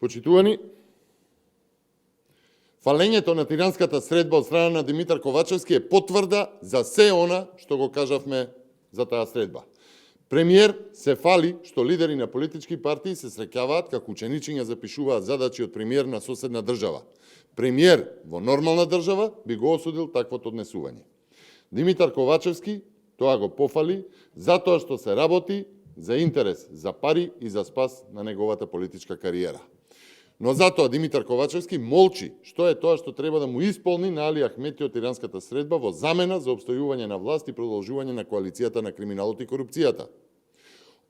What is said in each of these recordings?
Почитувани, фалењето на тиранската средба од страна на Димитар Ковачевски е потврда за се она што го кажавме за таа средба. Премиер се фали што лидери на политички партии се среќаваат како ученичиња запишуваат задачи од премиер на соседна држава. Премиер во нормална држава би го осудил таквото однесување. Димитар Ковачевски тоа го пофали затоа што се работи за интерес, за пари и за спас на неговата политичка кариера. Но затоа Димитар Ковачевски молчи што е тоа што треба да му исполни на Али Ахмети од тиранската средба во замена за обстојување на власт и продолжување на коалицијата на криминалот и корупцијата.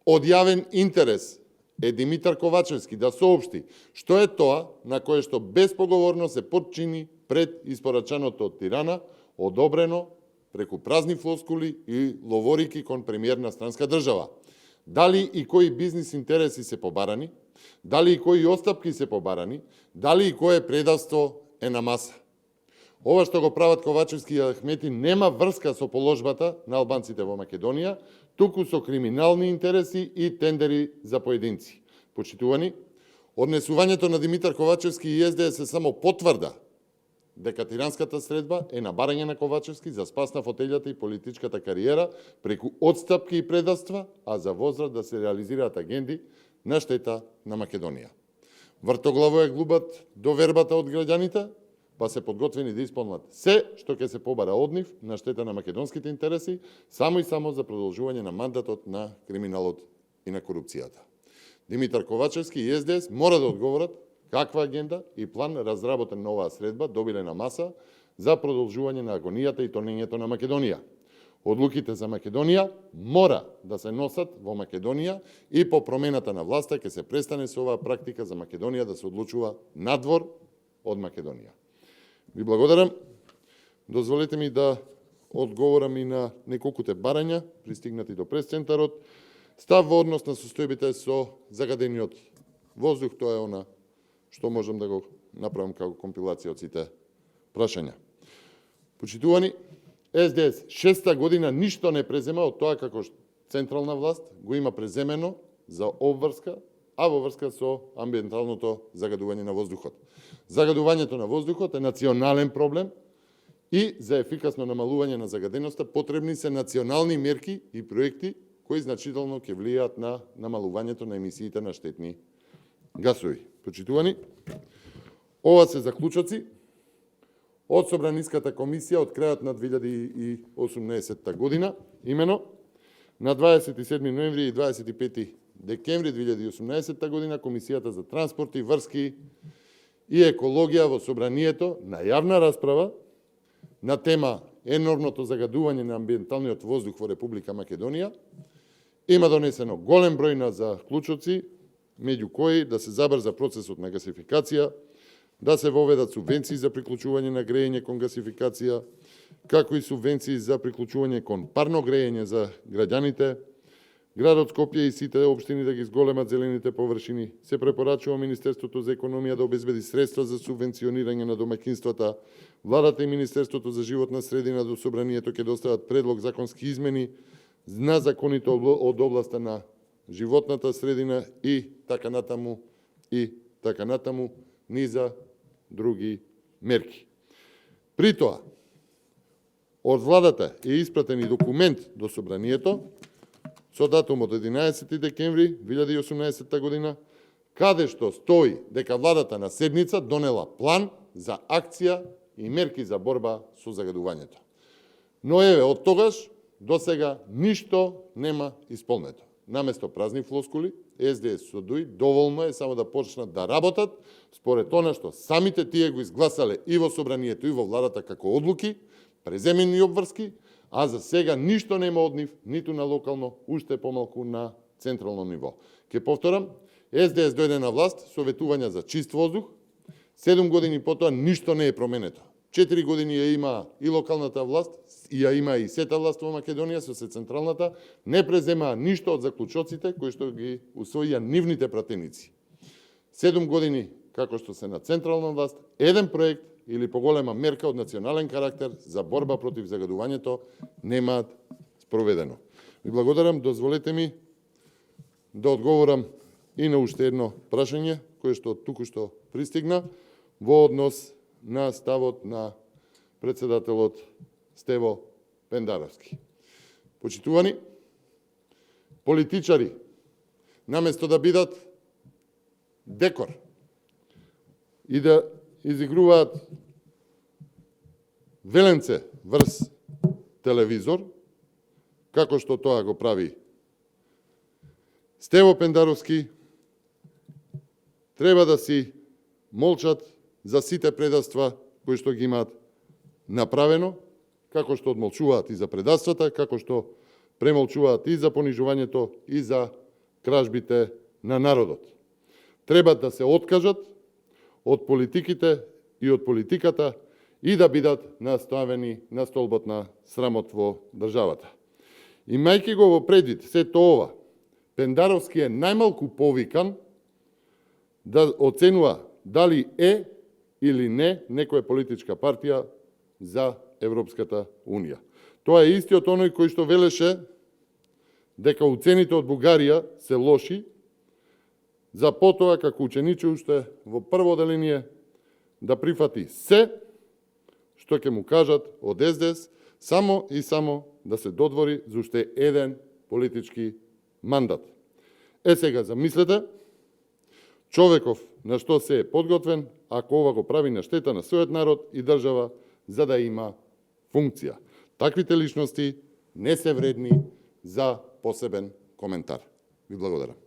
Од јавен интерес е Димитар Ковачевски да соопшти што е тоа на кое што безпоговорно се подчини пред испорачаното од Тирана, одобрено преку празни флоскули и ловорики кон премиер на странска држава. Дали и кои бизнис интереси се побарани, дали и кои остапки се побарани, дали и кое предавство е на маса. Ова што го прават Ковачевски и Ахмети нема врска со положбата на албанците во Македонија, туку со криминални интереси и тендери за поединци. Почитувани, однесувањето на Димитар Ковачевски и СДС се само потврда дека тиранската средба е на барање на Ковачевски за спас на фотелјата и политичката кариера преку одстапки и предавства, а за возврат да се реализираат агенди на штета на Македонија. Вртоглаво е глубат довербата од граѓаните, па се подготвени да исполнат се што ќе се побара од нив на штета на македонските интереси, само и само за продолжување на мандатот на криминалот и на корупцијата. Димитар Ковачевски и СДС мора да одговорат каква агенда и план разработен на оваа средба добиле на маса за продолжување на агонијата и тонењето на Македонија. Одлуките за Македонија мора да се носат во Македонија и по промената на власта ќе се престане со оваа практика за Македонија да се одлучува надвор од Македонија. Ви благодарам. Дозволете ми да одговорам и на неколкуте барања пристигнати до прес-центарот. Став во однос на состојбите со загадениот воздух, тоа е она што можам да го направам како компилација од сите прашања. Почитувани, СДС 6-та година ништо не презема од тоа како централна власт го има преземено за обврска, а во врска со амбиенталното загадување на воздухот. Загадувањето на воздухот е национален проблем и за ефикасно намалување на загаденоста потребни се национални мерки и проекти кои значително ќе влијаат на намалувањето на емисиите на штетни гасови. Почитувани, ова се заклучоци од Собраниската комисија од крајот на 2018 година, имено на 27 ноември и 25 декември 2018 година Комисијата за транспорт и врски и екологија во Собранието на јавна расправа на тема енормното загадување на амбиенталниот воздух во Република Македонија има донесено голем број на заклучоци, меѓу кои да се забрза процесот на гасификација, да се воведат субвенции за приклучување на грејење кон гасификација, како и субвенции за приклучување кон парно грејење за граѓаните. Градот Скопје и сите општини да ги зголемат зелените површини. Се препорачува Министерството за економија да обезбеди средства за субвенционирање на домаќинствата. Владата и Министерството за животна средина до Собранието ќе достават предлог законски измени на законите од областа на животната средина и така натаму низа други мерки. При тоа, од владата е испратен и документ до Собранието со датум од 11 декември 2018 година, каде што стои дека владата на седница донела план за акција и мерки за борба со загадувањето. Но еве, од тогаш до сега ништо нема исполнето. Наместо празни флоскули, СДС судуи, доволно е само да почнат да работат според она што самите тие го изгласале и во Собранието и во владата како одлуки, преземени обврски, а за сега ништо нема од нив, ниту на локално, уште помалку на централно ниво. Ке повторам, СДС дојде на власт со ветувања за чист воздух, 7 години потоа ништо не е променето. 4 години ја има и локалната власт, и ја има и сета власт во Македонија, со се централната, не преземаа ништо од заклучоците кои што ги усвоија нивните пратеници. 7 години како што се на централна власт, еден проект или поголема мерка од национален карактер за борба против загадувањето немаат спроведено. Ви благодарам, дозволете ми да одговорам и на уште едно прашање, кое што туку што пристигна, во однос на ставот на председателот Стево Пендаровски. Почитувани, политичари, наместо да бидат декор и да изигруваат веленце врз телевизор, како што тоа го прави Стево Пендаровски, треба да си молчат за сите предавства кои што ги имаат направено, како што одмолчуваат и за предавствата, како што премолчуваат и за понижувањето и за кражбите на народот. Треба да се откажат од политиките и од политиката и да бидат наставени на столбот на срамот во државата. Имајќи го во предвид сето ова, Пендаровски е најмалку повикан да оценува дали е или не некоја политичка партија за Европската Унија. Тоа е истиот оној кој што велеше дека уцените од Бугарија се лоши, за потоа како учениче уште во прво оделение да прифати се што ќе му кажат од СДС, само и само да се додвори за уште еден политички мандат. Сега замислете, човеков на што се е подготвен, ако ова го прави на штета на својот народ и држава, за да има функција. Таквите личности не се вредни за посебен коментар. Ви благодарам.